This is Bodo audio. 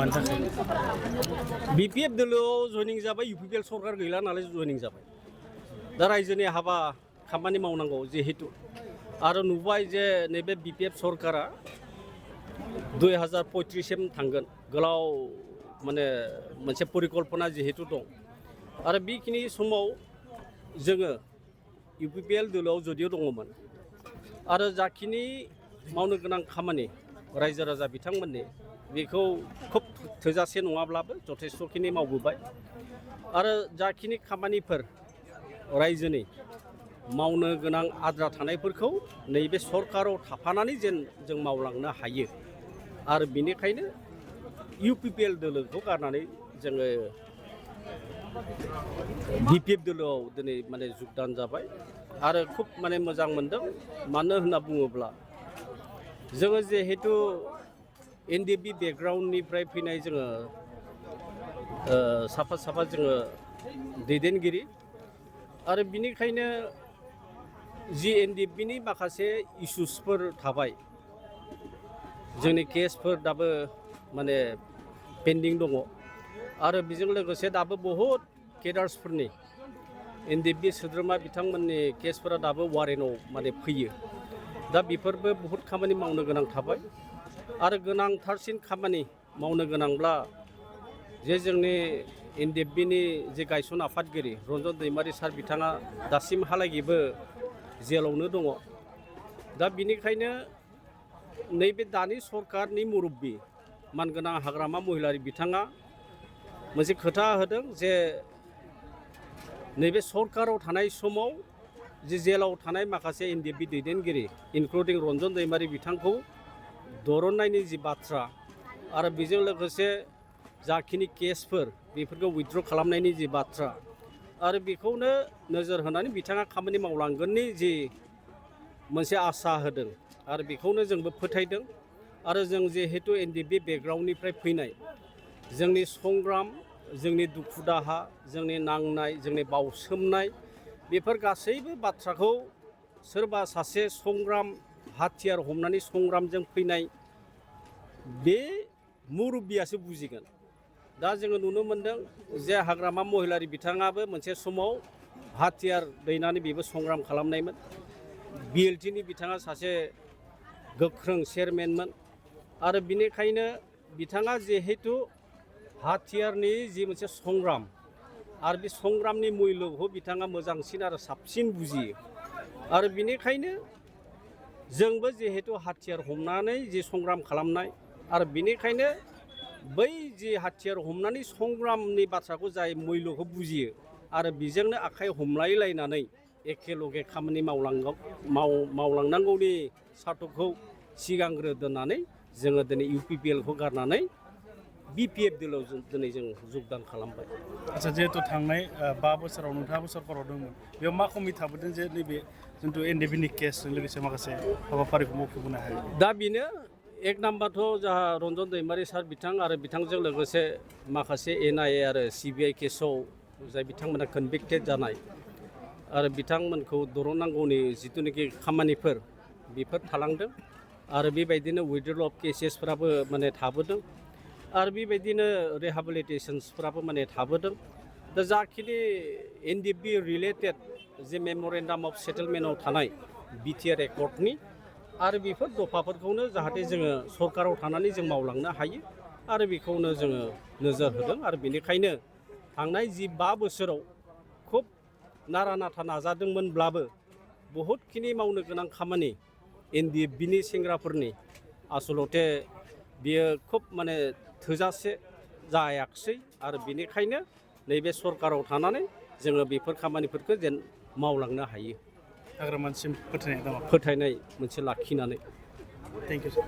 मानि थाखाय बिपिएफ दोलोआव जयनिं जाबाय इउपिपिएल सरकार गैला नालाय जयनिं जाबाय दा रायजोनि हाबा खामानि मावनांगौ जिहेतु आरो नुबाय जे नैबे बिपिएफ सरकारा 2035 सिम थांगोन गोलाव माने मोनसे परिकल्पना जिहेतु दं आरो बेखिनि समाव जोङो इउपिपिएल दोलोआव जदिव दङमोन आरो जाखिनि मावनो गोनां खामानि रायजो राजा बिथांमोननि बेखौ खोब थोजासे नङाब्लाबो जथेस्थ'खिनि मावबोबाय आरो जाखिनि खामानिफोर रायजोनि मावनो गोनां आद्रा थानायफोरखौ नैबे सरकाराव थाफानानै जेन जों मावलांनो हायो आरो बेनिखायनो इउपिपिएल दोलोखौ गारनानै जोङो बिपिएफ दोलोआव दिनै माने जुगदान जाबाय आरो खुब माने मोजां मोनदों मानो होनना बुङोब्ला जोङो जिहेतु एनडिएफबि बेकग्राउन्डनिफ्राय फैनाय जोङो साफा जोङो दैदेनगिरि आरो बिनिखायनो जि एनडिएफबिनि माखासे इस्युसफोर थाबाय जोंनि केसफोर दाबो माने पेन्डिं दङ आरो बेजों लोगोसे दाबो बहुद केडार्सफोरनि एनडिएफबि सोद्रोमा बिथांमोननि केसफोरा दाबो वारेन्टआव माने फैयो दा बेफोरबो बहुद खामानि मावनो गोनां थाबाय आरो गोनांथारसिन खामानि मावनो गोनांब्ला जे जोंनि एनडिएफबिनि जे गायसन आफादगिरि रन्जन दैमारि सार बिथाङा दासिमहालागैबो जेलावनो दङ दा बिनिखायनो नैबे दानि सरकारनि मुरब्बि मानगोनां हाग्रामा महिलारि बिथाङा मोनसे खोथा होदों जे नैबे सरकाराव थानाय समाव जे जेलाव थानाय माखासे एनडिएफबि दैदेनगिरि इनक्लुडिं रन्जन दैमारि बिथांखौ दरननायनि जि बाथ्रा आरो बेजों लोगोसे जाखिनि केसफोर बेफोरखौ उइथड्र खालामनायनि जि बाथ्रा आरो बेखौनो नोजोर होनानै बिथाङा खामानि मावलांगोननि जि मोनसे आसा होदों आरो बेखौनो जोंबो फोथायदों आरो जों जिहेतु एनडिएफबि बेकग्राउन्डनिफ्राय फैनाय जोंनि संग्राम जोंनि दुखु दाहा जोंनि नांनाय जोंनि बावसोमनाय बेफोर गासैबो बाथ्राखौ सोरबा सासे संग्राम हाथियार हमनानै संग्रामजों फैनाय बे मुरब्बियासो बुजिगोन दा जोङो नुनो मोनदों जे हाग्रामा महिलारि बिथाङाबो मोनसे समाव हाथियार दैनानै बेबो संग्राम खालामनायमोन बिएलटिनि बिथाङा सासे गोख्रों चेयारमेनमोन आरो बिनिखायनो बिथाङा जिहेतु हाथियारनि जि मोनसे संग्राम आरो बे संग्रामनि मुल्यखौ बिथाङा मोजांसिन आरो साबसिन बुजियो आरो बिनिखायनो जोंबो जिहेतु हाथियार हमनानै जि संग्राम खालामनाय आरो बिनिखायनो बै जि हाथियार हमनानै संग्रामनि बाथ्राखौ जाय मुल्यखौ बुजियो आरो बेजोंनो आखाइ हमलायलायनानै एखेलगे खामानि मावलांनांगौनि सार्थखौ सिगांग्रो दोननानै जोङो दिनै इउपिपिएलखौ गारनानै बिपिएफ दोलोआव दिनै जों जुगदान खालामबाय। आच्चा जिहेतु थांनाय 5 बोसोराव नोंथाङाबो सरकाराव दंमोन बेयाव मा खमि थाबोदों जे नैबे जिथु एनडिएफबिनि केसजों लोगोसे माखासे हाबाफारिखौ मावफुंबोनो हायो दा बेनो एक नाम्बारथ' जोंहा रन्जन दैमारि सार बिथां आरो बिथांजों लोगोसे माखासे एनआइए आरो सिबिआइ केसाव जाय बिथांमोना कनभिक्टेड जानाय आरो बिथांमोनखौ दरननांगौनि जिथुनाखि खामानिफोर बेफोर थालांदों आरो बेबायदिनो उइथड्रल अफ केसेसफोराबो माने थाबोदों आरो बेबायदिनो रिहेबिलिटेशन्सफोराबो माने थाबोदों दा जाखिनि एनडिएफबि रिलेटेड जे मेमरेन्डाम अफ सेटेलमेन्टआव थानाय बिटिआर एकर्डनि आरो बेफोर दफाफोरखौनो जाहाथे जोङो सरकाराव थानानै जों मावलांनो हायो आरो बेखौनो जोङो नोजोर होदों आरो बेनिखायनो थांनाय जि 5 बोसोराव खुब नारा नाथा नाजादोंमोनब्लाबो बहुतखिनि मावनो गोनां खामानि एनडिएफबिनि सेंग्राफोरनि आसलते बियो खुब माने थोजासे जायाखिसै आरो बेनिखायनो नैबे सरकाराव थानानै जोङो बेफोर खामानिफोरखौ जेन मावलांनो हायो हाग्रामासिम फोथायनाय दङ फोथायनाय मोनसे लाखिनानै थेंक इउ सार